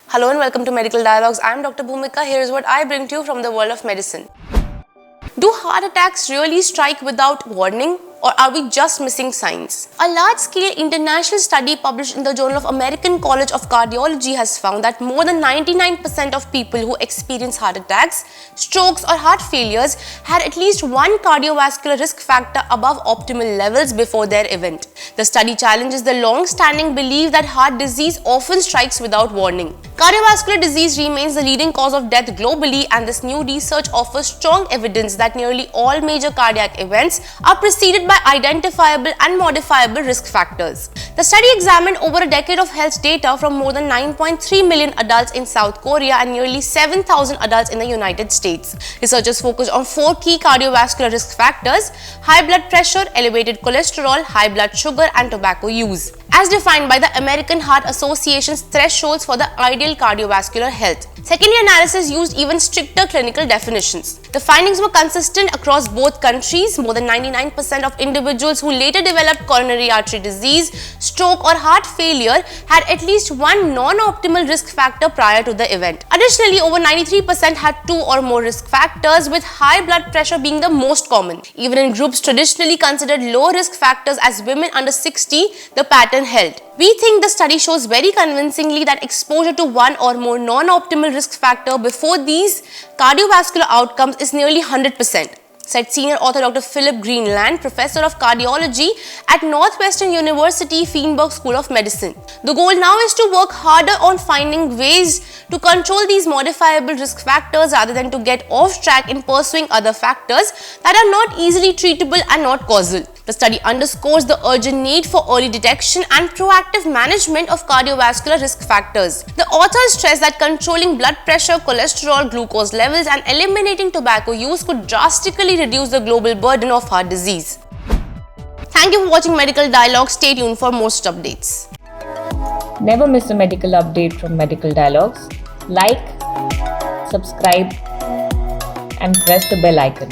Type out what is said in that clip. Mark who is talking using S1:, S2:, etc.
S1: Hello and welcome to Medical Dialogues. I am Dr. Bhumika. Here is what I bring to you from the world of medicine. Do heart attacks really strike without warning, or are we just missing signs? A large-scale international study published in the Journal of American College of Cardiology has found that more than 99% of people who experience heart attacks, strokes or heart failures had at least one cardiovascular risk factor above optimal levels before their event. The study challenges the long-standing belief that heart disease often strikes without warning. Cardiovascular disease remains the leading cause of death globally, and this new research offers strong evidence that nearly all major cardiac events are preceded by identifiable and modifiable risk factors. The study examined over a decade of health data from more than 9.3 million adults in South Korea and nearly 7,000 adults in the United States. Researchers focused on 4 key cardiovascular risk factors: high blood pressure, elevated cholesterol, high blood sugar, and tobacco use, as defined by the American Heart Association's thresholds for the ideal cardiovascular health. Secondary analysis used even stricter clinical definitions. The findings were consistent across both countries. More than 99% of individuals who later developed coronary artery disease, stroke or heart failure had at least one non-optimal risk factor prior to the event. Additionally, over 93% had 2 or more risk factors, with high blood pressure being the most common. Even in groups traditionally considered low risk factors as women under 60, the pattern held. We think the study shows very convincingly that exposure to one or more non-optimal risk factor before these cardiovascular outcomes is nearly 100%, said senior author Dr. Philip Greenland, professor of cardiology at Northwestern University Feinberg School of Medicine. The goal now is to work harder on finding ways to control these modifiable risk factors rather than to get off track in pursuing other factors that are not easily treatable and not causal. The study underscores the urgent need for early detection and proactive management of cardiovascular risk factors. The authors stress that controlling blood pressure, cholesterol, glucose levels, and eliminating tobacco use could drastically reduce the global burden of heart disease. Thank you for watching Medical Dialogues. Stay tuned for most updates.
S2: Never miss a medical update from Medical Dialogues. Like, subscribe, and press the bell icon.